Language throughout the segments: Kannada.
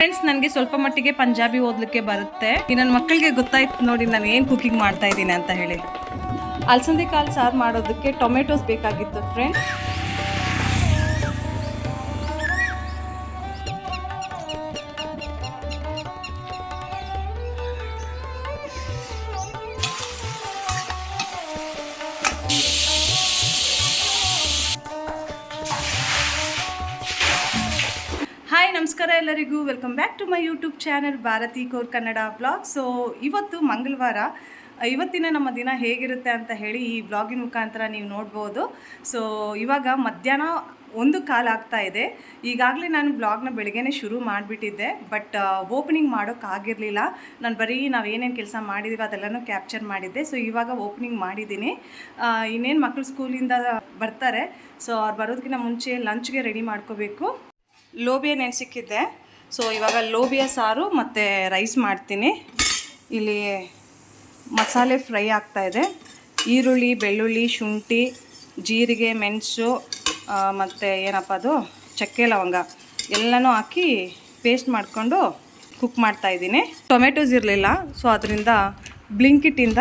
ಫ್ರೆಂಡ್ಸ್, ನನಗೆ ಸ್ವಲ್ಪ ಮಟ್ಟಿಗೆ ಪಂಜಾಬಿ ಓದಲಿಕ್ಕೆ ಬರುತ್ತೆ. ನನ್ನ ಮಕ್ಕಳಿಗೆ ಗೊತ್ತಾಯ್ತು ನೋಡಿ ನಾನು ಏನು ಕುಕಿಂಗ್ ಮಾಡ್ತಾ ಇದ್ದೀನಿ ಅಂತ ಹೇಳಿ. ಅಲಸಂದೆ ಕಾಳು ಸಾರು ಮಾಡೋದಕ್ಕೆ ಟೊಮೆಟೊಸ್ ಬೇಕಾಗಿತ್ತು ಫ್ರೆಂಡ್ಸ್. ಹಾಯ್, ನಮಸ್ಕಾರ ಎಲ್ಲರಿಗೂ. Welcome back to my YouTube channel Bharati core Kannada blog. So ಇವತ್ತು ಮಂಗಳವಾರ, ಇವತ್ತಿನ ನಮ್ಮ ದಿನ ಹೇಗಿರುತ್ತೆ ಅಂತ ಹೇಳಿ ಈ ಬ್ಲಾಗಿನ ಮುಖಾಂತರ ನೀವು ನೋಡ್ಬೋದು. ಸೊ ಇವಾಗ ಮಧ್ಯಾಹ್ನ 1:15 ಆಗ್ತಾ ಇದೆ. ಈಗಾಗಲೇ ನಾನು ಬ್ಲಾಗ್ನ ಬೆಳಗ್ಗೆನೇ ಶುರು ಮಾಡಿಬಿಟ್ಟಿದ್ದೆ, ಬಟ್ ಓಪನಿಂಗ್ ಮಾಡೋಕ್ಕಾಗಿರಲಿಲ್ಲ. ನಾನು ಬರೀ ನಾವು ಏನೇನು ಕೆಲಸ ಮಾಡಿದ್ದೀವಿ ಅದೆಲ್ಲನೂ ಕ್ಯಾಪ್ಚರ್ ಮಾಡಿದ್ದೆ. ಸೊ ಇವಾಗ ಓಪನಿಂಗ್ ಮಾಡಿದ್ದೀನಿ. ಇನ್ನೇನು ಮಕ್ಕಳು ಸ್ಕೂಲಿಂದ ಬರ್ತಾರೆ. ಸೊ ಅವ್ರು ಬರೋದಕ್ಕಿಂತ ಮುಂಚೆ ಲಂಚ್ಗೆ ರೆಡಿ ಮಾಡ್ಕೋಬೇಕು. ಲೋಬಿಯ ನೆನೆಸಿಕ್ಕಿದ್ದೆ. ಸೊ ಇವಾಗ ಲೋಬಿಯ ಸಾರು ಮತ್ತು ರೈಸ್ ಮಾಡ್ತೀನಿ. ಇಲ್ಲಿ ಮಸಾಲೆ ಫ್ರೈ ಆಗ್ತಾಯಿದೆ. ಈರುಳ್ಳಿ, ಬೆಳ್ಳುಳ್ಳಿ, ಶುಂಠಿ, ಜೀರಿಗೆ, ಮೆಣಸು ಮತ್ತು ಏನಪ್ಪ ಅದು ಚಕ್ಕೆ ಲವಂಗ ಎಲ್ಲನೂ ಹಾಕಿ ಪೇಸ್ಟ್ ಮಾಡಿಕೊಂಡು ಕುಕ್ ಮಾಡ್ತಾಯಿದ್ದೀನಿ. ಟೊಮೆಟೊಸ್ ಇರಲಿಲ್ಲ, ಸೊ ಅದರಿಂದ ಬ್ಲಿಂಕಿಟ್ಟಿಂದ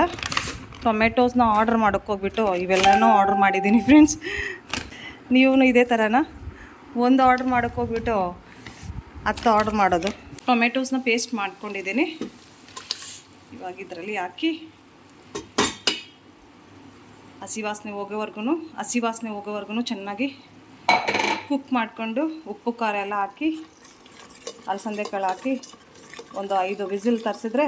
ಟೊಮೆಟೋಸ್ನ ಆರ್ಡ್ರ್ ಮಾಡೋಕ್ಕೋಗ್ಬಿಟ್ಟು ಇವೆಲ್ಲನೂ ಆರ್ಡ್ರ್ ಮಾಡಿದ್ದೀನಿ ಫ್ರೆಂಡ್ಸ್. ನೀವು ಇದೇ ಥರನಾ ಒಂದು ಆರ್ಡ್ರ್ ಮಾಡೋಕ್ಕೋಗ್ಬಿಟ್ಟು 10 ಆರ್ಡ್ರ್ ಮಾಡೋದು. ಟೊಮೆಟೋಸ್ನ ಪೇಸ್ಟ್ ಮಾಡ್ಕೊಂಡಿದ್ದೀನಿ. ಇವಾಗ ಇದರಲ್ಲಿ ಹಾಕಿ ಹಸಿ ವಾಸನೆ ಹೋಗೋವರೆಗೂ ಚೆನ್ನಾಗಿ ಕುಕ್ ಮಾಡಿಕೊಂಡು ಉಪ್ಪು ಖಾರ ಎಲ್ಲ ಹಾಕಿ ಅಲಸಂದೆ ಕಾಳು ಹಾಕಿ ಒಂದು 5 ವಿಸಿಲ್ ತರಿಸಿದ್ರೆ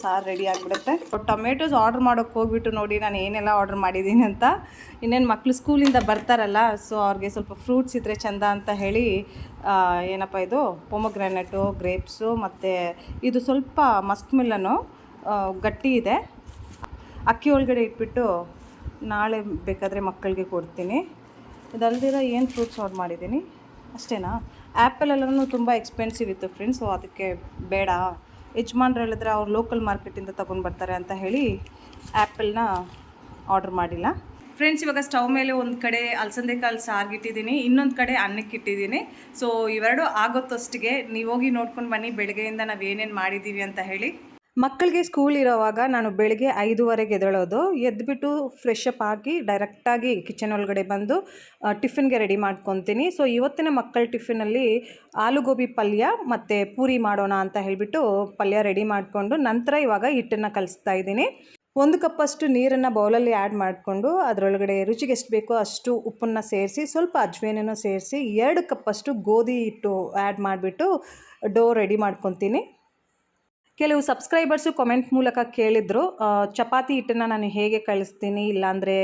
ಸಾರು ರೆಡಿ ಆಗಿಬಿಡುತ್ತೆ. ಟೊಮೆಟೋಸ್ ಆರ್ಡ್ರ್ ಮಾಡೋಕ್ಕೆ ಹೋಗ್ಬಿಟ್ಟು ನೋಡಿ ನಾನು ಏನೆಲ್ಲ ಆರ್ಡ್ರ್ ಮಾಡಿದ್ದೀನಿ ಅಂತ. ಇನ್ನೇನು ಮಕ್ಕಳು ಸ್ಕೂಲಿಂದ ಬರ್ತಾರಲ್ಲ, ಸೊ ಅವ್ರಿಗೆ ಸ್ವಲ್ಪ ಫ್ರೂಟ್ಸ್ ಇದ್ದರೆ ಚೆಂದ ಅಂತ ಹೇಳಿ ಏನಪ್ಪ ಇದು ಪೊಮೊಗ್ರಾನೆಟು, ಗ್ರೇಪ್ಸು ಮತ್ತು ಇದು ಸ್ವಲ್ಪ ಮಸ್ಕ್ ಮಿಲ್ಲನು ಗಟ್ಟಿ ಇದೆ. ಅಕ್ಕಿ ಒಳಗಡೆ ಇಟ್ಬಿಟ್ಟು ನಾಳೆ ಬೇಕಾದರೆ ಮಕ್ಕಳಿಗೆ ಕೊಡ್ತೀನಿ. ಇದಲ್ದಿರ ಏನು ಫ್ರೂಟ್ಸ್ ಆರ್ಡ್ರ್ ಮಾಡಿದ್ದೀನಿ ಅಷ್ಟೇನಾ. ಆ್ಯಪಲ್ ಎಲ್ಲನೂ ತುಂಬ ಎಕ್ಸ್ಪೆನ್ಸಿವ್ ಇತ್ತು ಫ್ರೆಂಡ್ಸ್. ಸೊ ಅದಕ್ಕೆ ಬೇಡ, ಯಜಮಾನ್ರು ಹೇಳಿದ್ರೆ ಅವ್ರು ಲೋಕಲ್ ಮಾರ್ಕೆಟಿಂದ ತೊಗೊಂಡು ಬರ್ತಾರೆ ಅಂತ ಹೇಳಿ ಆ್ಯಪಲ್ನ ಆರ್ಡ್ರ್ ಮಾಡಿಲ್ಲ ಫ್ರೆಂಡ್ಸ್. ಇವಾಗ ಸ್ಟವ್ ಮೇಲೆ ಒಂದು ಕಡೆ ಅಲಸಂದೆ ಕಾಳು ಸಾರಿಗಿಟ್ಟಿದ್ದೀನಿ, ಇನ್ನೊಂದು ಕಡೆ ಅನ್ನಕ್ಕಿಟ್ಟಿದ್ದೀನಿ. ಸೊ ಇವೆರಡು ಆಗೋತ್ತಷ್ಟಿಗೆ ನೀವು ಹೋಗಿ ನೋಡ್ಕೊಂಡು ಬನ್ನಿ ಬೆಳಗ್ಗೆಯಿಂದ ನಾವು ಏನೇನು ಮಾಡಿದ್ದೀವಿ ಅಂತ ಹೇಳಿ. ಮಕ್ಕಳಿಗೆ ಸ್ಕೂಲ್ ಇರೋವಾಗ ನಾನು ಬೆಳಗ್ಗೆ 5:15 ಎದ್ದೇಳೋದು. ಎದ್ದುಬಿಟ್ಟು ಫ್ರೆಶ್ ಅಪ್ ಆಗಿ ಡೈರೆಕ್ಟಾಗಿ ಕಿಚನ್ ಒಳಗಡೆ ಬಂದು ಟಿಫಿನ್ಗೆ ರೆಡಿ ಮಾಡ್ಕೊತೀನಿ. ಸೊ ಇವತ್ತಿನ ಮಕ್ಕಳ ಟಿಫಿನಲ್ಲಿ ಆಲೂಗೋಬಿ ಪಲ್ಯ ಮತ್ತು ಪೂರಿ ಮಾಡೋಣ ಅಂತ ಹೇಳಿಬಿಟ್ಟು ಪಲ್ಯ ರೆಡಿ ಮಾಡಿಕೊಂಡು ನಂತರ ಇವಾಗ ಹಿಟ್ಟನ್ನು ಕಲಿಸ್ತಾ ಇದ್ದೀನಿ. 1 ಕಪ್ಪಷ್ಟು ನೀರನ್ನು ಬೌಲಲ್ಲಿ ಆ್ಯಡ್ ಮಾಡಿಕೊಂಡು ಅದರೊಳಗಡೆ ರುಚಿಗೆ ಎಷ್ಟು ಬೇಕೋ ಅಷ್ಟು ಉಪ್ಪನ್ನು ಸೇರಿಸಿ ಸ್ವಲ್ಪ ಅಜ್ವೇನನ್ನು ಸೇರಿಸಿ 2 ಕಪ್ಪಷ್ಟು ಗೋಧಿ ಹಿಟ್ಟು ಆ್ಯಡ್ ಮಾಡಿಬಿಟ್ಟು ಡೋ ರೆಡಿ ಮಾಡ್ಕೊತೀನಿ. ಕೆಲವು ಸಬ್ಸ್ಕ್ರೈಬರ್ಸು ಕಮೆಂಟ್ ಮೂಲಕ ಕೇಳಿದರು ಚಪಾತಿ ಹಿಟ್ಟನ್ನು ನಾನು ಹೇಗೆ ಕಳಿಸ್ತೀನಿ, ಇಲ್ಲಾಂದರೆ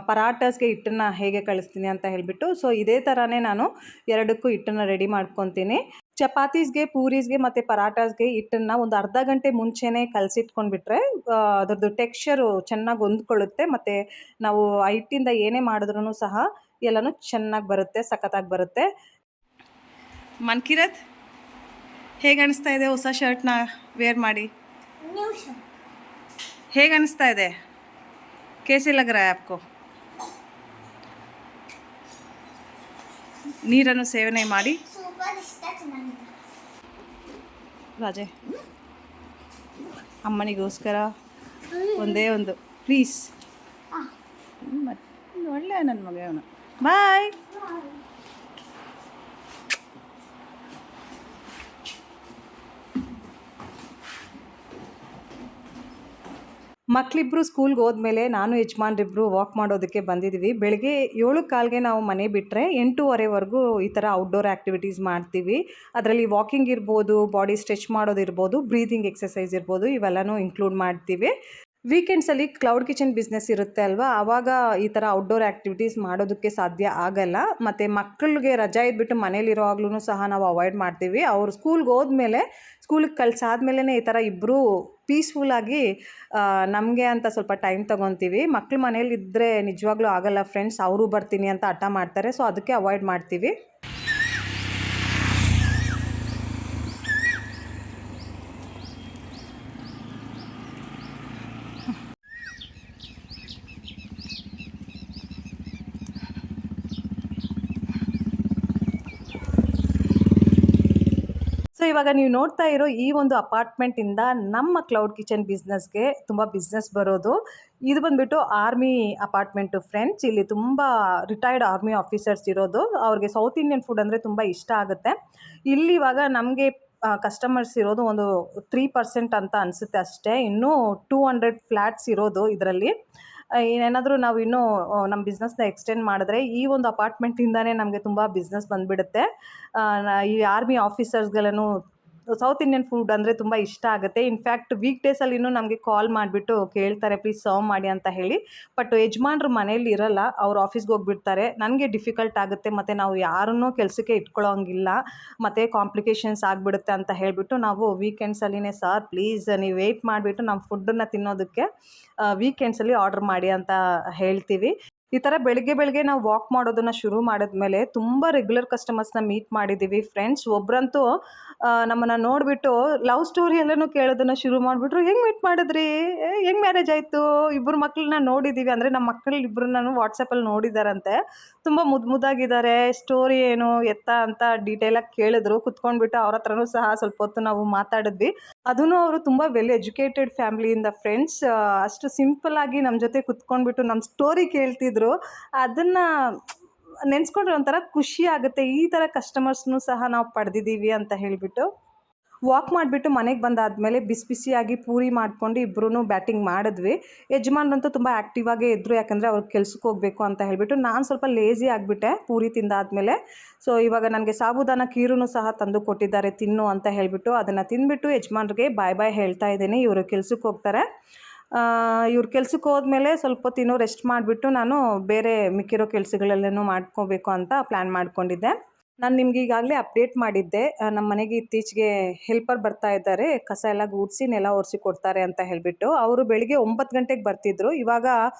ಪರಾಟಾಸ್ಗೆ ಹಿಟ್ಟನ್ನು ಹೇಗೆ ಕಳಿಸ್ತೀನಿ ಅಂತ ಹೇಳಿಬಿಟ್ಟು. ಸೊ ಇದೇ ಥರನೇ ನಾನು ಎರಡಕ್ಕೂ ಹಿಟ್ಟನ್ನು ರೆಡಿ ಮಾಡ್ಕೊತೀನಿ. ಚಪಾತೀಸ್ಗೆ, ಪೂರೀಸ್ಗೆ ಮತ್ತು ಪರಾಟಾಸ್ಗೆ ಹಿಟ್ಟನ್ನು ಒಂದು ಅರ್ಧ ಗಂಟೆ ಮುಂಚೆನೇ ಕಲಸಿಟ್ಕೊಂಡ್ಬಿಟ್ರೆ ಅದರದ್ದು ಟೆಕ್ಸ್ಚರು ಚೆನ್ನಾಗಿ ಹೊಂದ್ಕೊಳ್ಳುತ್ತೆ. ಮತ್ತು ನಾವು ಆ ಹಿಟ್ಟಿಂದ ಏನೇ ಮಾಡಿದ್ರೂ ಸಹ ಎಲ್ಲನೂ ಚೆನ್ನಾಗಿ ಬರುತ್ತೆ, ಸಖತ್ತಾಗಿ ಬರುತ್ತೆ. ಮನ್ಕಿರತ್, ಹೇಗೆ ಅನಿಸ್ತಾ ಇದೆ ಹೊಸ ಶರ್ಟ್ನ ವೇರ್ ಮಾಡಿ? ಹೇಗೆ ಅನಿಸ್ತಾ ಇದೆ? ಕೇಸಿ ಲಗ್ ರहा है आपको? ನೀರನ್ನು ಸೇವನೆ ಮಾಡಿ ರಾಜೆ. ಅಮ್ಮನಿಗೋಸ್ಕರ ಒಂದೇ ಒಂದು ಪ್ಲೀಸ್. ಒಳ್ಳೆ ನನ್ನ ಮಗ ಅವನು. ಬಾಯ್. ಮಕ್ಕಳಿಬ್ಬರು ಸ್ಕೂಲ್ಗೆ ಹೋದ್ಮೇಲೆ ನಾನು ಯಜಮಾನ್ರಿಬ್ಬರು ವಾಕ್ ಮಾಡೋದಕ್ಕೆ ಬಂದಿದ್ದೀವಿ. ಬೆಳಗ್ಗೆ 7:15ಗೆ ನಾವು ಮನೆ ಬಿಟ್ಟರೆ 8:15ವರೆಗೂ ಈ ಥರ ಔಟ್ಡೋರ್ ಆ್ಯಕ್ಟಿವಿಟೀಸ್ ಮಾಡ್ತೀವಿ. ಅದರಲ್ಲಿ ವಾಕಿಂಗ್ ಇರ್ಬೋದು, ಬಾಡಿ ಸ್ಟ್ರೆಚ್ ಮಾಡೋದಿರ್ಬೋದು, ಬ್ರೀದಿಂಗ್ ಎಕ್ಸಸೈಸ್ ಇರ್ಬೋದು, ಇವೆಲ್ಲನೂ ಇನ್ಕ್ಲೂಡ್ ಮಾಡ್ತೀವಿ. ವೀಕೆಂಡ್ಸಲ್ಲಿ ಕ್ಲೌಡ್ ಕಿಚನ್ ಬಿಸ್ನೆಸ್ ಇರುತ್ತೆ ಅಲ್ವಾ, ಆವಾಗ ಈ ಥರ ಔಟ್ಡೋರ್ ಆ್ಯಕ್ಟಿವಿಟೀಸ್ ಮಾಡೋದಕ್ಕೆ ಸಾಧ್ಯ ಆಗಲ್ಲ. ಮತ್ತು ಮಕ್ಕಳಿಗೆ ರಜಾ ಇದ್ಬಿಟ್ಟು ಮನೇಲಿರೋವಾಗ್ಲೂ ಸಹ ನಾವು ಅವಾಯ್ಡ್ ಮಾಡ್ತೀವಿ. ಅವರು ಸ್ಕೂಲ್ಗೆ ಹೋದ್ಮೇಲೆ, ಸ್ಕೂಲಿಗೆ ಕಳ್ಸಾದ್ಮೇಲೆ ಈ ಥರ ಇಬ್ಬರು ಪೀಸ್ಫುಲ್ಲಾಗಿ ನಮಗೆ ಅಂತ ಸ್ವಲ್ಪ ಟೈಮ್ ತೊಗೊತೀವಿ. ಮಕ್ಕಳು ಮನೇಲಿದ್ದರೆ ನಿಜವಾಗ್ಲೂ ಆಗಲ್ಲ ಫ್ರೆಂಡ್ಸ್, ಅವರು ಬರ್ತೀನಿ ಅಂತ ಹಠ ಮಾಡ್ತಾರೆ. ಸೊ ಅದಕ್ಕೆ ಅವಾಯ್ಡ್ ಮಾಡ್ತೀವಿ. ಇವಾಗ ನೀವು ನೋಡ್ತಾ ಇರೋ ಈ ಒಂದು ಅಪಾರ್ಟ್ಮೆಂಟಿಂದ ನಮ್ಮ ಕ್ಲೌಡ್ ಕಿಚನ್ ಬಿಸ್ನೆಸ್ಗೆ ತುಂಬ ಬಿಸ್ನೆಸ್ ಬರೋದು. ಇದು ಬಂದುಬಿಟ್ಟು ಆರ್ಮಿ ಅಪಾರ್ಟ್ಮೆಂಟು ಫ್ರೆಂಡ್ಸ್. ಇಲ್ಲಿ ತುಂಬ ರಿಟೈರ್ಡ್ ಆರ್ಮಿ ಆಫೀಸರ್ಸ್ ಇರೋದು. ಅವ್ರಿಗೆ ಸೌತ್ ಇಂಡಿಯನ್ ಫುಡ್ ಅಂದರೆ ತುಂಬ ಇಷ್ಟ ಆಗುತ್ತೆ. ಇಲ್ಲಿ ಇವಾಗ ನಮಗೆ ಕಸ್ಟಮರ್ಸ್ ಇರೋದು ಒಂದು 3% ಅಂತ ಅನಿಸುತ್ತೆ ಅಷ್ಟೇ. ಇನ್ನೂ 200 ಫ್ಲ್ಯಾಟ್ಸ್ ಇರೋದು ಇದರಲ್ಲಿ. ಏನಾದರೂ ನಾವು ಇನ್ನೂ ನಮ್ಮ ಬಿಸ್ನೆಸ್ನ ಎಕ್ಸ್ಟೆಂಡ್ ಮಾಡಿದ್ರೆ ಈ ಒಂದು ಅಪಾರ್ಟ್ಮೆಂಟಿಂದನೇ ನಮಗೆ ತುಂಬ ಬಿಸ್ನೆಸ್ ಬಂದುಬಿಡುತ್ತೆ. ಈ ಆರ್ಮಿ ಆಫೀಸರ್ಸ್ಗಳನ್ನು ಸೌತ್ ಇಂಡಿಯನ್ ಫುಡ್ ಅಂದರೆ ತುಂಬ ಇಷ್ಟ ಆಗುತ್ತೆ. ಇನ್ಫ್ಯಾಕ್ಟ್ ವೀಕ್ ಡೇಸಲ್ಲಿನೂ ನಮಗೆ ಕಾಲ್ ಮಾಡಿಬಿಟ್ಟು ಕೇಳ್ತಾರೆ ಪ್ಲೀಸ್ ಸರ್ವ್ ಮಾಡಿ ಅಂತ ಹೇಳಿ. ಬಟ್ ಯಜಮಾನ್ರು ಮನೇಲಿ ಇರಲ್ಲ, ಅವ್ರು ಆಫೀಸ್ಗೆ ಹೋಗ್ಬಿಡ್ತಾರೆ. ನನಗೆ ಡಿಫಿಕಲ್ಟ್ ಆಗುತ್ತೆ, ಮತ್ತು ನಾವು ಯಾರನ್ನೂ ಕೆಲಸಕ್ಕೆ ಇಟ್ಕೊಳ್ಳೋಂಗಿಲ್ಲ, ಮತ್ತು ಕಾಂಪ್ಲಿಕೇಶನ್ಸ್ ಆಗಿಬಿಡುತ್ತೆ ಅಂತ ಹೇಳಿಬಿಟ್ಟು ನಾವು ವೀಕೆಂಡ್ಸಲ್ಲಿನೇ ಸರ್ ಪ್ಲೀಸ್ ನೀವು ವೆಯ್ಟ್ ಮಾಡಿಬಿಟ್ಟು ನಮ್ಮ ಫುಡ್ಡನ್ನು ತಿನ್ನೋದಕ್ಕೆ ವೀಕೆಂಡ್ಸಲ್ಲಿ ಆರ್ಡ್ರ್ ಮಾಡಿ ಅಂತ ಹೇಳ್ತೀವಿ. ಈ ಥರ ಬೆಳಿಗ್ಗೆ ನಾವು ವಾಕ್ ಮಾಡೋದನ್ನು ಶುರು ಮಾಡಿದ್ಮೇಲೆ ತುಂಬ ರೆಗ್ಯುಲರ್ ಕಸ್ಟಮರ್ಸ್ನ ಮೀಟ್ ಮಾಡಿದ್ದೀವಿ ಫ್ರೆಂಡ್ಸ್. ಒಬ್ಬರಂತೂ ನಮ್ಮನ್ನು ನೋಡಿಬಿಟ್ಟು ಲವ್ ಸ್ಟೋರಿ ಎಲ್ಲನೂ ಕೇಳೋದನ್ನು ಶುರು ಮಾಡಿಬಿಟ್ರು. ಹೆಂಗೆ ಮೀಟ್ ಮಾಡಿದ್ರಿ, ಹೆಂಗೆ ಮ್ಯಾರೇಜ್ ಆಯಿತು, ಇಬ್ಬರು ಮಕ್ಕಳನ್ನ ನೋಡಿದ್ದೀವಿ ಅಂದರೆ ನಮ್ಮ ಮಕ್ಕಳು ಇಬ್ಬರನ್ನ ವಾಟ್ಸಪ್ಪಲ್ಲಿ ನೋಡಿದಾರಂತೆ. ತುಂಬ ಮುದ್ದಾಗಿದ್ದಾರೆ, ಸ್ಟೋರಿ ಏನು ಎತ್ತ ಅಂತ ಡೀಟೇಲಾಗಿ ಕೇಳಿದ್ರು. ಕುತ್ಕೊಂಡ್ಬಿಟ್ಟು ಅವ್ರ ಹತ್ರನೂ ಸಹ ಸ್ವಲ್ಪ ಹೊತ್ತು ನಾವು ಮಾತಾಡಿದ್ವಿ. ಅದೂ ಅವರು ತುಂಬ ವೆಲ್ ಎಜುಕೇಟೆಡ್ ಫ್ಯಾಮ್ಲಿಯಿಂದ ಫ್ರೆಂಡ್ಸ್. ಅಷ್ಟು ಸಿಂಪಲ್ಲಾಗಿ ನಮ್ಮ ಜೊತೆ ಕುತ್ಕೊಂಡ್ಬಿಟ್ಟು ನಮ್ಮ ಸ್ಟೋರಿ ಕೇಳ್ತಿದ್ರು. ಅದನ್ನು ನೆನೆಸ್ಕೊಂಡ್ರೆ ಒಂಥರ ಖುಷಿ ಆಗುತ್ತೆ. ಈ ಥರ ಕಸ್ಟಮರ್ಸ್ನೂ ಸಹ ನಾವು ಪಡೆದಿದ್ದೀವಿ ಅಂತ ಹೇಳಿಬಿಟ್ಟು. ವಾಕ್ ಮಾಡಿಬಿಟ್ಟು ಮನೆಗೆ ಬಂದಾದಮೇಲೆ ಬಿಸಿಯಾಗಿ ಪೂರಿ ಮಾಡಿಕೊಂಡು ಇಬ್ಬರೂ ಬ್ಯಾಟಿಂಗ್ ಮಾಡಿದ್ವಿ. ಯಜಮಾನ್ರಂತೂ ತುಂಬ ಆ್ಯಕ್ಟಿವ್ ಆಗೇ ಇದ್ದರು, ಯಾಕಂದರೆ ಅವ್ರಿಗೆ ಕೆಲ್ಸಕ್ಕೆ ಹೋಗಬೇಕು ಅಂತ ಹೇಳಿಬಿಟ್ಟು. ನಾನು ಸ್ವಲ್ಪ ಲೇಸಿ ಆಗಿಬಿಟ್ಟೆ ಪೂರಿ ತಿಂದಾದಮೇಲೆ. ಸೊ ಇವಾಗ ನನಗೆ ಸಾಬುದಾನ ಖೀರೂ ಸಹ ತಂದು ಕೊಟ್ಟಿದ್ದಾರೆ ತಿನ್ನು ಅಂತ ಹೇಳಿಬಿಟ್ಟು. ಅದನ್ನು ತಿಂದುಬಿಟ್ಟು ಯಜಮಾನ್ರಿಗೆ ಬಾಯ್ ಹೇಳ್ತಾ ಇದ್ದೀನಿ. ಇವರು ಕೆಲ್ಸಕ್ಕೆ ಹೋಗ್ತಾರೆ. ಇವ್ರು ಕೆಲ್ಸಕ್ಕೆ ಹೋದ್ಮೇಲೆ ಸ್ವಲ್ಪ ಹೊತ್ತು ರೆಸ್ಟ್ ಮಾಡಿಬಿಟ್ಟು ನಾನು ಬೇರೆ ಮಿಕ್ಕಿರೋ ಕೆಲಸಗಳೆಲ್ಲನೂ ಮಾಡ್ಕೋಬೇಕು ಅಂತ ಪ್ಲ್ಯಾನ್ ಮಾಡ್ಕೊಂಡಿದ್ದೆ. ನಾನು ನಿಮ್ಗೆ ಈಗಾಗಲೇ ಅಪ್ಡೇಟ್ ಮಾಡಿದ್ದೆ, ನಮ್ಮ ಮನೆಗೆ ಇತ್ತೀಚೆಗೆ ಹೆಲ್ಪರ್ ಬರ್ತಾ ಇದ್ದಾರೆ, ಕಸ ಎಲ್ಲ ಗುಡಿಸಿ ನೆಲ ಒರೆಸಿ ಕೊಡ್ತಾರೆ ಅಂತ ಹೇಳಿಬಿಟ್ಟು. ಅವರು ಬೆಳಿಗ್ಗೆ 9 ಗಂಟೆಗೆ ಬರ್ತಿದ್ರು, ಇವಾಗ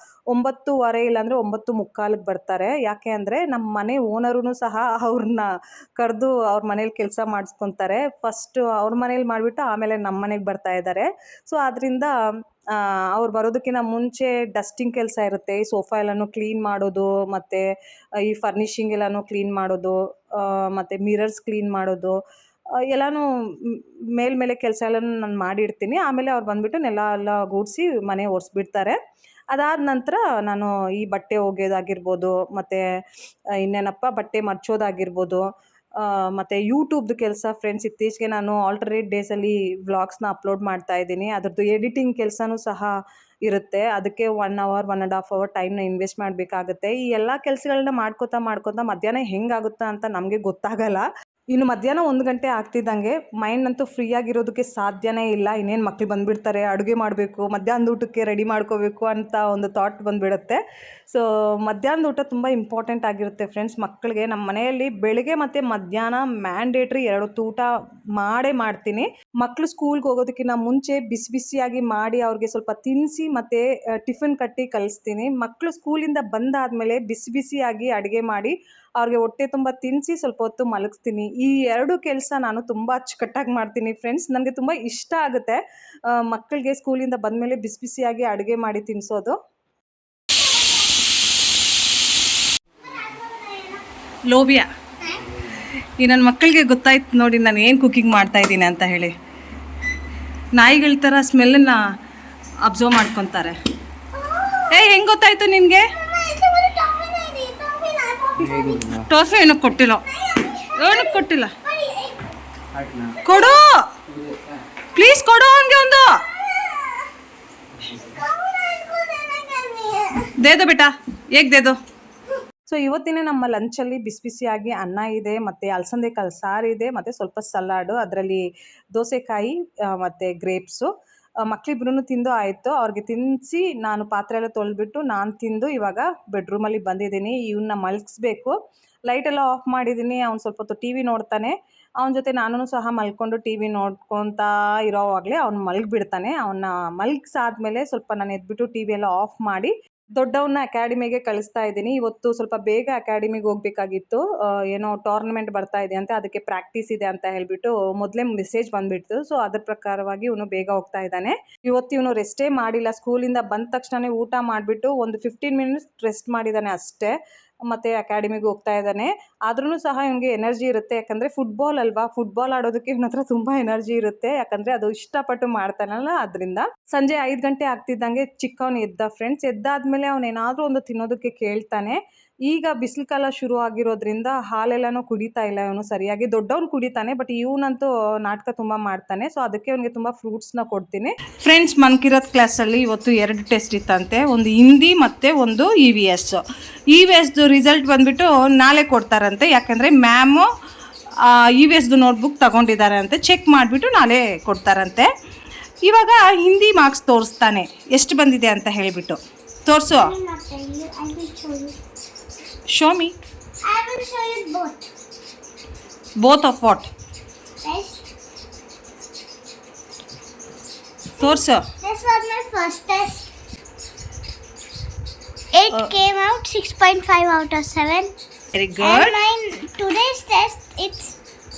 9:15 ಇಲ್ಲಾಂದರೆ 9:45ಗೆ ಬರ್ತಾರೆ. ಯಾಕೆ ಅಂದರೆ ನಮ್ಮ ಮನೆ ಓನರೂ ಸಹ ಅವ್ರನ್ನ ಕರೆದು ಅವ್ರ ಮನೇಲಿ ಕೆಲಸ ಮಾಡಿಸ್ಕೊತಾರೆ. ಫಸ್ಟು ಅವ್ರ ಮನೇಲಿ ಮಾಡಿಬಿಟ್ಟು ಆಮೇಲೆ ನಮ್ಮ ಮನೆಗೆ ಬರ್ತಾ ಇದ್ದಾರೆ. ಸೊ ಆದ್ದರಿಂದ ಅವ್ರು ಬರೋದಕ್ಕಿಂತ ಮುಂಚೆ ಡಸ್ಟಿಂಗ್ ಕೆಲಸ ಇರುತ್ತೆ. ಈ ಸೋಫಾ ಎಲ್ಲನೂ ಕ್ಲೀನ್ ಮಾಡೋದು, ಮತ್ತು ಈ ಫರ್ನಿಷಿಂಗ್ ಎಲ್ಲನೂ ಕ್ಲೀನ್ ಮಾಡೋದು, ಮತ್ತು ಮಿರರ್ಸ್ ಕ್ಲೀನ್ ಮಾಡೋದು, ಎಲ್ಲನೂ ಮೇಲೆ ಕೆಲಸ ಎಲ್ಲನೂ ನಾನು ಮಾಡಿರ್ತೀನಿ. ಆಮೇಲೆ ಅವ್ರು ಬಂದುಬಿಟ್ಟು ನೆಲ ಎಲ್ಲ ಗುಡಿಸಿ ಮನೆ ಒರೆಸ್ಬಿಡ್ತಾರೆ. ಅದಾದ ನಂತರ ನಾನು ಈ ಬಟ್ಟೆ ಒಗೆಯೋದಾಗಿರ್ಬೋದು, ಮತ್ತು ಇನ್ನೇನಪ್ಪ ಬಟ್ಟೆ ಮಡ್ಚೋದಾಗಿರ್ಬೋದು, ಮತ್ತು ಯೂಟ್ಯೂಬ್ದು ಕೆಲಸ ಫ್ರೆಂಡ್ಸ್. ಇತ್ತೀಚೆಗೆ ನಾನು ಆಲ್ಟರ್ನೇಟ್ ಡೇಸಲ್ಲಿ ವ್ಲಾಗ್ಸ್ನ ಅಪ್ಲೋಡ್ ಮಾಡ್ತಾ ಇದ್ದೀನಿ. ಅದರದ್ದು ಎಡಿಟಿಂಗ್ ಕೆಲಸನೂ ಸಹ ಇರುತ್ತೆ. ಅದಕ್ಕೆ 1 ಅವರ್ 1.5 ಅವರ್ ಟೈಮ್ನ ಇನ್ವೆಸ್ಟ್ ಮಾಡಬೇಕಾಗುತ್ತೆ. ಈ ಎಲ್ಲ ಕೆಲಸಗಳನ್ನ ಮಾಡ್ಕೋತಾ ಮಧ್ಯಾಹ್ನ ಹೆಂಗಾಗುತ್ತಾ ಅಂತ ನಮಗೆ ಗೊತ್ತಾಗಲ್ಲ. ಇನ್ನು ಮಧ್ಯಾಹ್ನ 1 ಗಂಟೆ ಆಗ್ತಿದ್ದಂಗೆ ಮೈಂಡಂತೂ ಫ್ರೀ ಆಗಿರೋದಕ್ಕೆ ಸಾಧ್ಯನೇ ಇಲ್ಲ. ಇನ್ನೇನು ಮಕ್ಳು ಬಂದುಬಿಡ್ತಾರೆ, ಅಡುಗೆ ಮಾಡಬೇಕು, ಮಧ್ಯಾಹ್ನದ ಊಟಕ್ಕೆ ರೆಡಿ ಮಾಡ್ಕೋಬೇಕು ಅಂತ ಒಂದು ಥಾಟ್ ಬಂದುಬಿಡುತ್ತೆ. ಸೊ ಮಧ್ಯಾಹ್ನದ ಊಟ ತುಂಬ ಇಂಪಾರ್ಟೆಂಟ್ ಆಗಿರುತ್ತೆ ಫ್ರೆಂಡ್ಸ್ ಮಕ್ಕಳಿಗೆ. ನಮ್ಮ ಮನೆಯಲ್ಲಿ ಬೆಳಗ್ಗೆ ಮತ್ತು ಮಧ್ಯಾಹ್ನ ಮ್ಯಾಂಡೇಟ್ರಿ 2 ಹೊತ್ತು ಊಟ ಮಾಡ್ತೀನಿ. ಮಕ್ಕಳು ಸ್ಕೂಲ್ಗೆ ಹೋಗೋದಕ್ಕಿಂತ ಮುಂಚೆ ಬಿಸಿಯಾಗಿ ಮಾಡಿ ಅವ್ರಿಗೆ ಸ್ವಲ್ಪ ತಿನ್ನಿಸಿ ಮತ್ತು ಟಿಫಿನ್ ಕಟ್ಟಿ ಕಳಿಸ್ತೀನಿ. ಮಕ್ಕಳು ಸ್ಕೂಲಿಂದ ಬಂದಾದಮೇಲೆ ಬಿಸಿಯಾಗಿ ಅಡುಗೆ ಮಾಡಿ ಅವ್ರಿಗೆ ಹೊಟ್ಟೆ ತುಂಬ ತಿನ್ನಿಸಿ ಸ್ವಲ್ಪ ಹೊತ್ತು ಮಲಗಿಸ್ತೀನಿ. ಈ 2 ಕೆಲಸ ನಾನು ತುಂಬ ಅಚ್ಚುಕಟ್ಟಾಗಿ ಮಾಡ್ತೀನಿ ಫ್ರೆಂಡ್ಸ್. ನನಗೆ ತುಂಬ ಇಷ್ಟ ಆಗುತ್ತೆ ಮಕ್ಕಳಿಗೆ ಸ್ಕೂಲಿಂದ ಬಂದಮೇಲೆ ಬಿಸಿಯಾಗಿ ಅಡುಗೆ ಮಾಡಿ ತಿನ್ನಿಸೋದು. ಲೋಬಿಯಾ, ಈ ನನ್ನ ಮಕ್ಕಳಿಗೆ ಗೊತ್ತಾಯ್ತು ನೋಡಿ ನಾನು ಏನು ಕುಕಿಂಗ್ ಮಾಡ್ತಾಯಿದ್ದೀನಿ ಅಂತ ಹೇಳಿ. ನಾಯಿಗಳ ಥರ ಸ್ಮೆಲ್ಲನ್ನು ಅಬ್ಸರ್ವ್ ಮಾಡ್ಕೊತಾರೆ. ಹೆಂಗೆ ಗೊತ್ತಾಯ್ತು ನಿನಗೆ? ಟೋಫಿ ಏನಕ್ಕೆ ಕೊಟ್ಟಿಲ್ಲ, ಏನಕ್ಕೆ ಕೊಟ್ಟಿಲ್ಲ? ಕೊಡು ಪ್ಲೀಸ್, ಕೊಡು ಅವನಿಗೆ ಒಂದು. ದೇದೋ ಬೇಟಾ, ಹೇಗೆ ದೇದೋ. ಸೊ ಇವತ್ತಿನ ನಮ್ಮ ಲಂಚಲ್ಲಿ ಬಿಸಿಯಾಗಿ ಅನ್ನ ಇದೆ, ಮತ್ತು ಅಲಸಂದೆ ಕಾಳು ಸಾರು ಇದೆ, ಮತ್ತು ಸ್ವಲ್ಪ ಸಲಾಡು, ಅದರಲ್ಲಿ ದೋಸೆಕಾಯಿ ಮತ್ತು ಗ್ರೇಪ್ಸು. ಮಕ್ಕಳಿಬ್ರು ತಿಂದು ಆಯಿತು. ಅವ್ರಿಗೆ ತಿನ್ನಿಸಿ ನಾನು ಪಾತ್ರೆ ಎಲ್ಲ ತೊಳೆದ್ಬಿಟ್ಟು ನಾನು ತಿಂದು ಇವಾಗ ಬೆಡ್ರೂಮಲ್ಲಿ ಬಂದಿದ್ದೀನಿ. ಇವನ್ನ ಮಲಗಿಸ್ಬೇಕು. ಲೈಟೆಲ್ಲ ಆಫ್ ಮಾಡಿದ್ದೀನಿ. ಅವ್ನು ಸ್ವಲ್ಪ ಹೊತ್ತು ಟಿ ವಿ ನೋಡ್ತಾನೆ. ಅವನ ಜೊತೆ ನಾನು ಸಹ ಮಲ್ಕೊಂಡು ಟಿ ವಿ ನೋಡ್ಕೊತಾ ಇರೋವಾಗಲೇ ಅವ್ನು ಮಲಗಿಬಿಡ್ತಾನೆ. ಅವನ್ನ ಮಲಗಿಸಾದ್ಮೇಲೆ ಸ್ವಲ್ಪ ನಾನು ಎದ್ಬಿಟ್ಟು ಟಿ ವಿ ಎಲ್ಲ ಆಫ್ ಮಾಡಿ ದೊಡ್ಡವನ್ನ ಅಕಾಡೆಮಿಗೆ ಕಳಿಸ್ತಾ ಇದ್ದೀನಿ. ಇವತ್ತು ಸ್ವಲ್ಪ ಬೇಗ ಅಕಾಡೆಮಿಗೆ ಹೋಗಬೇಕಾಗಿತ್ತು. ಏನೋ ಟೂರ್ನಮೆಂಟ್ ಬರ್ತಾ ಇದೆ ಅಂತ, ಅದಕ್ಕೆ ಪ್ರಾಕ್ಟೀಸ್ ಇದೆ ಅಂತ ಹೇಳಿಬಿಟ್ಟು ಮೊದಲೇ ಮೆಸೇಜ್ ಬಂದುಬಿಡ್ತು. ಸೊ ಅದ್ರ ಪ್ರಕಾರವಾಗಿ ಇವನು ಬೇಗ ಹೋಗ್ತಾ ಇದ್ದಾನೆ. ಇವತ್ತು ಇವನು ರೆಸ್ಟೇ ಮಾಡಿಲ್ಲ. ಸ್ಕೂಲಿಂದ ಬಂದ ತಕ್ಷಣವೇ ಊಟ ಮಾಡಿಬಿಟ್ಟು ಒಂದು 15 ಮಿನಿಟ್ಸ್ ರೆಸ್ಟ್ ಮಾಡಿದ್ದಾನೆ ಅಷ್ಟೇ. ಮತ್ತು ಅಕಾಡೆಮಿಗೆ ಹೋಗ್ತಾ ಇದ್ದಾನೆ. ಆದ್ರೂ ಸಹ ಇವನಿಗೆ ಎನರ್ಜಿ ಇರುತ್ತೆ, ಯಾಕಂದರೆ ಫುಟ್ಬಾಲ್ ಅಲ್ವಾ, ಫುಟ್ಬಾಲ್ ಆಡೋದಕ್ಕೆ ಇವನ ಹತ್ರ ತುಂಬ ಎನರ್ಜಿ ಇರುತ್ತೆ, ಯಾಕಂದರೆ ಅದು ಇಷ್ಟಪಟ್ಟು ಮಾಡ್ತಾನಲ್ಲ ಅದರಿಂದ. ಸಂಜೆ 5 ಗಂಟೆ ಆಗ್ತಿದ್ದಂಗೆ ಚಿಕ್ಕವನು ಎದ್ದ ಫ್ರೆಂಡ್ಸ್. ಎದ್ದಾದ್ಮೇಲೆ ಅವನೇನಾದರೂ ಒಂದು ತಿನ್ನೋದಕ್ಕೆ ಕೇಳ್ತಾನೆ. ಈಗ ಬಿಸಿಲು ಕಾಲ ಶುರು ಆಗಿರೋದ್ರಿಂದ ಹಾಲೆಲ್ಲನೂ ಕುಡಿತಾ ಇಲ್ಲ ಇವನು ಸರಿಯಾಗಿ. ದೊಡ್ಡವನು ಕುಡಿತಾನೆ, ಬಟ್ ಇವನಂತೂ ನಾಟಕ ತುಂಬ ಮಾಡ್ತಾನೆ. ಸೊ ಅದಕ್ಕೆ ಅವನಿಗೆ ತುಂಬ ಫ್ರೂಟ್ಸ್ನ ಕೊಡ್ತೀನಿ ಫ್ರೆಂಡ್ಸ್. ಮನ್ಕಿರತ್ ಕ್ಲಾಸಲ್ಲಿ ಇವತ್ತು 2 ಟೆಸ್ಟ್ ಇತ್ತಂತೆ, ಒಂದು ಹಿಂದಿ ಮತ್ತು ಒಂದು EVS. EVSದು ರಿಸಲ್ಟ್ ಬಂದುಬಿಟ್ಟು ನಾಳೆ ಕೊಡ್ತಾರಂತೆ, ಯಾಕಂದರೆ ಮ್ಯಾಮು EVSದು ನೋಟ್ಬುಕ್ ತಗೊಂಡಿದ್ದಾರೆ ಅಂತೆ, ಚೆಕ್ ಮಾಡಿಬಿಟ್ಟು ನಾಳೆ ಕೊಡ್ತಾರಂತೆ. ಇವಾಗ ಹಿಂದಿ ಮಾರ್ಕ್ಸ್ ತೋರಿಸ್ತಾನೆ, ಎಷ್ಟು ಬಂದಿದೆ ಅಂತ ಹೇಳಿಬಿಟ್ಟು. ತೋರಿಸು. Show me. I will show you both. Both of what? Test. ತೋರಿಸು. This was my first test. It came out 6.5 out of 7. Very good. And my today's test, it's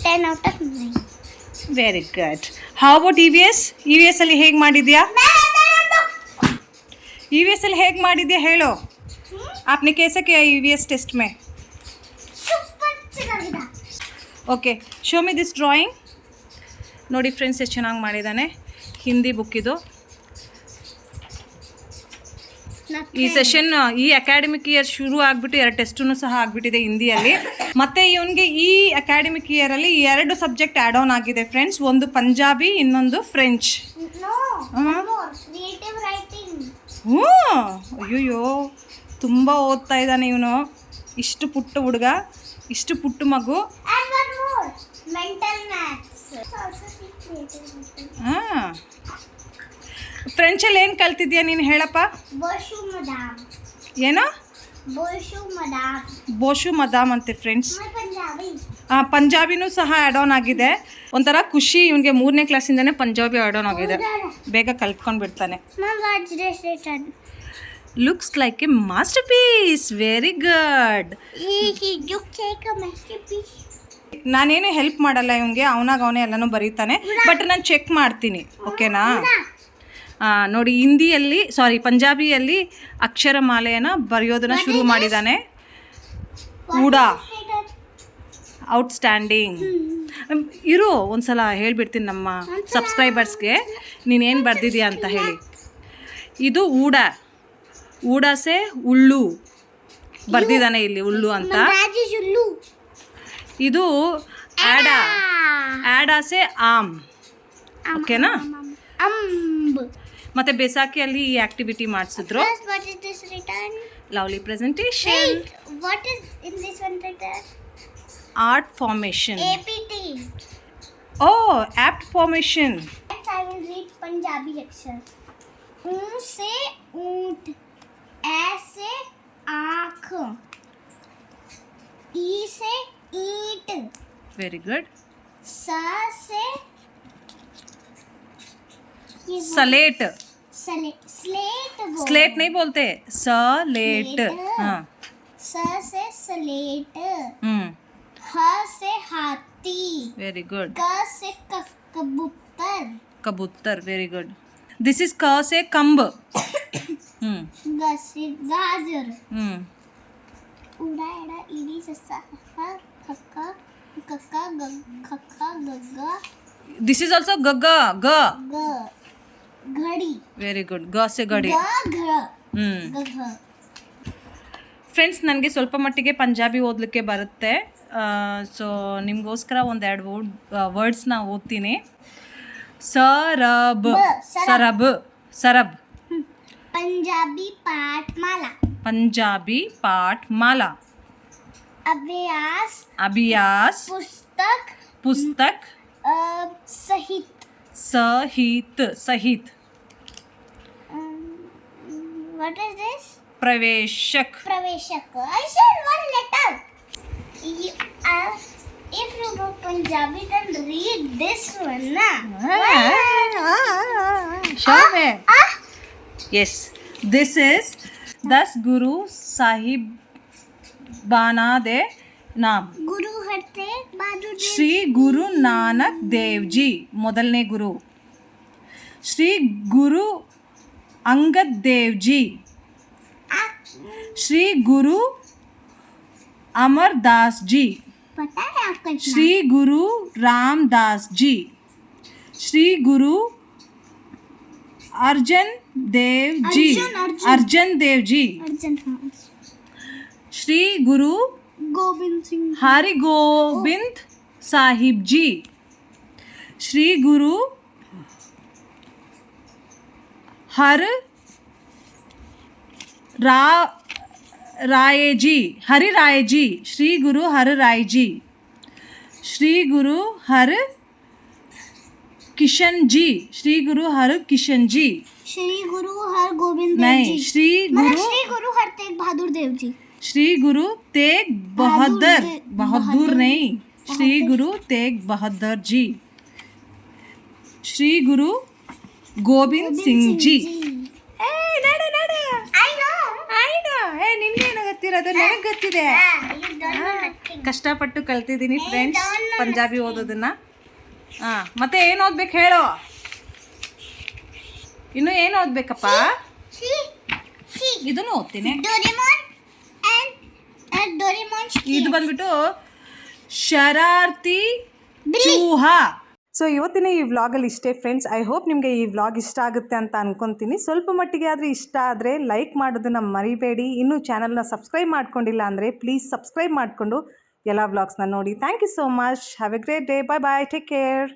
10 out of 9. Very good. How about EVS? EVS ಅಲ್ಲಿ ಹೇಗೆ ಮಾಡಿದ್ಯಾ? EVS ಅಲ್ಲಿ ಹೇಗೆ ಮಾಡಿದ್ಯಾ ಹೇಳು. आपने कैसे किया EVS टेस्ट में? Super ಚೆನ್ನಾಗಿದೆ. Okay, show me this drawing. ನೋಡಿ ಫ್ರೆಂಡ್ಸ್, ಎಷ್ಟು ಚೆನ್ನಾಗಿ ಮಾಡಿದ್ದಾನೆ. ಹಿಂದಿ ಬುಕ್ ಇದು. ಈ ಸೆಷನ್, ಈ ಅಕಾಡೆಮಿಕ್ ಇಯರ್ ಶುರು ಆಗಿಬಿಟ್ಟು 2 ಟೆಸ್ಟೂ ಸಹ ಆಗಿಬಿಟ್ಟಿದೆ ಹಿಂದಿಯಲ್ಲಿ. ಮತ್ತು ಇವನಿಗೆ ಈ ಅಕಾಡೆಮಿಕ್ ಇಯರಲ್ಲಿ 2 ಸಬ್ಜೆಕ್ಟ್ ಆ್ಯಡ್ ಆನ್ ಆಗಿದೆ ಫ್ರೆಂಡ್ಸ್. ಒಂದು ಪಂಜಾಬಿ, ಇನ್ನೊಂದು ಫ್ರೆಂಚ್. Creative writing. ಹ್ಞೂ, ಅಯ್ಯೋ ತುಂಬ ಓದ್ತಾ ಇದ್ದಾನೆ ಇವನು. ಇಷ್ಟು ಪುಟ್ಟ ಹುಡುಗ, ಇಷ್ಟು ಪುಟ್ಟ ಮಗು. And one more, mental maths. Also creative writing. ಹಾಂ, ಫ್ರೆಂಚಲ್ಲಿ ಏನು ಕಲ್ತಿದ್ಯಾ ನೀನು ಹೇಳಪ್ಪ. Bonjour madame. ಏನೋ Bonjour madame. ಬೋಶು ಮದಾಮ್ ಅಂತೆ ಫ್ರೆಂಡ್ಸ್. My Punjabi. ಪಂಜಾಬಿನೂ ಸಹ ಆ್ಯಡ್ ಆನ್ ಆಗಿದೆ. ಒಂಥರ ಖುಷಿ ಇವನಿಗೆ, 3ನೇ ಕ್ಲಾಸಿಂದನೇ ಪಂಜಾಬಿ ಆ್ಯಡ್ ಆನ್ ಆಗಿದೆ. ಬೇಗ ಕಲ್ತ್ಕೊಂಡು ಬಿಡ್ತಾನೆ. Mom, what's this written? Looks like a masterpiece. Very good. You take a masterpiece. ನಾನೇನು ಹೆಲ್ಪ್ ಮಾಡಲ್ಲ ಇವನಿಗೆ, ಅವನೇ ಎಲ್ಲನೂ ಬರೀತಾನೆ. ಬಟ್ ನಾನು ಚೆಕ್ ಮಾಡ್ತೀನಿ, ಓಕೆನಾ. ನೋಡಿ, ಹಿಂದಿಯಲ್ಲಿ ಪಂಜಾಬಿಯಲ್ಲಿ ಅಕ್ಷರಮಾಲೆಯನ್ನು ಬರೆಯೋದನ್ನು ಶುರು ಮಾಡಿದ್ದಾನೆ. ಊಡಾ ಔಟ್ಸ್ಟ್ಯಾಂಡಿಂಗ್. ಇರು, ಒಂದ್ಸಲ ಹೇಳ್ಬಿಡ್ತೀನಿ ನಮ್ಮ ಸಬ್ಸ್ಕ್ರೈಬರ್ಸ್ಗೆ ನೀನೇನು ಬರೆದಿದ್ಯಾ ಅಂತ ಹೇಳಿ. ಇದು ಊಡಾಸೆ ಉಳ್ಳು ಬರ್ದಿದ್ದಾನೆ ಇಲ್ಲಿ, ಉಳ್ಳು ಅಂತ. ಇದು ಆಡಾಸೆ ಆಮ್, ಓಕೆನಾ. ಮತ್ತೆ ಬೇಸಾಕಿಯಲ್ಲಿ ಈ ಆಕ್ಟಿವಿಟಿ ಮಾಡಿಸಿದ್ರು. Lovely presentation. What is in this one written? Art formation. APT. Oh, apt formation. I will read Punjabi lecture. से ऊंट, ऐसे आँख, ई से ईंट, Very good. स से सलेट. स्लेट स्लेट नहीं बोलते, सलेट. हाँ. स से स्लेट, हम्म. ह से हाथी, Very good. क से कबूतर, कबूतर. Very good. This is क से कंब. ग से गाजर, उड़ा एड़ा इडी ससा ह खक्का कक्का खक्का गग्गा. This is also गग्गा. ग. घड़ी. Very good. ग से घड़ी. ग. ಫ್ರೆಂಡ್ಸ್, ನನಗೆ ಸ್ವಲ್ಪ ಮಟ್ಟಿಗೆ ಪಂಜಾಬಿ ಓದಲಿಕ್ಕೆ ಬರುತ್ತೆ. ಸೊ ನಿಮಗೋಸ್ಕರ 1-2 ವರ್ಡ್ಸ್ನ ಓದ್ತೀನಿ. सरब. सरब. सरब. पंजाबी पाठमाला. पंजाबी पाठमाला. अभ्यास. अभ्यास. पुस्तक. पुस्तक. सहित. सहित. सहित. What is this? प्रवेशक. प्रवेशक. I said one letter. If you know Punjabi, then read this one, na. Show me. Yes. This is 10 Guru Sahibana de नाम. गुरु हरते बहादुर श्री गुरु नानक देव जी ಮೊದಲನೇ ಗುರು. श्री गुरु अंगद देव जी. श्री गुरु अमरदास जी, पता है आपका इतना? श्री गुरु रामदास जी, श्री गुरु अर्जन देव जी, अर्जन देव जी, अर्जन, हाँ, श्री गुरु गोविंद सिंह, हरि गोबिंद साहिब जी, श्री गुरु हर राय जी, हरि राय जी, श्री गुरु हर राय जी, श्री गुरु हर किशन जी, श्री गुरु हर किशन जी, श्री गुरु हर गोविंद देव नहीं, जी, श्री मतलब गुरु श्री गुरु हर तेग बहादुर देव जी, श्री गुरु तेग बहादुर, बहादुर नहीं, श्री बहादुर। गुरु तेग बहादुर जी, श्री गुरु गोविंद सिंह जी. ಏ ನಡೆ ನಡೆ, I know. ಆಯ್ತು. ಏ ನಿನ್ಗೇನು ಗೊತ್ತಿರೋದು, ನನಗೆ ಗೊತ್ತಿದೆ. You don't know nothing. ಕಷ್ಟಪಟ್ಟು ಕಲ್ತಿದ್ದೀನಿ ಫ್ರೆಂಡ್ಸ್ don't know ಪಂಜಾಬಿ ಓದೋದನ್ನ. ಹಾಂ, ಮತ್ತೆ ಏನು ಓದ್ಬೇಕು ಹೇಳು, ಇನ್ನು ಏನು ಓದ್ಬೇಕಪ್ಪ? See, see. ಇದನ್ನು ಓದ್ತೀನಿ. Doraemon and Doraemon. ಇದು ಬಂದ್ಬಿಟ್ಟು ಶರಾರ್ತಿ ಚೂಹ. ಸೊ ಇವತ್ತಿನ ಈ ವ್ಲಾಗಲ್ಲಿ ಇಷ್ಟೇ ಫ್ರೆಂಡ್ಸ್. ಐ ಹೋಪ್ ನಿಮಗೆ ಈ ವ್ಲಾಗ್ ಇಷ್ಟ ಆಗುತ್ತೆ ಅಂತ ಅನ್ಕೊತೀನಿ. ಸ್ವಲ್ಪ ಮಟ್ಟಿಗೆ ಆದರೆ ಇಷ್ಟ ಆದರೆ ಲೈಕ್ ಮಾಡೋದನ್ನು ಮರಿಬೇಡಿ. ಇನ್ನೂ ಚಾನಲ್ನ ಸಬ್ಸ್ಕ್ರೈಬ್ ಮಾಡ್ಕೊಂಡಿಲ್ಲ ಅಂದರೆ ಪ್ಲೀಸ್ ಸಬ್ಸ್ಕ್ರೈಬ್ ಮಾಡಿಕೊಂಡು ಎಲ್ಲ ವ್ಲಾಗ್ಸ್ನ ನೋಡಿ. Thank you so much. Have a great day. Bye bye. Take care.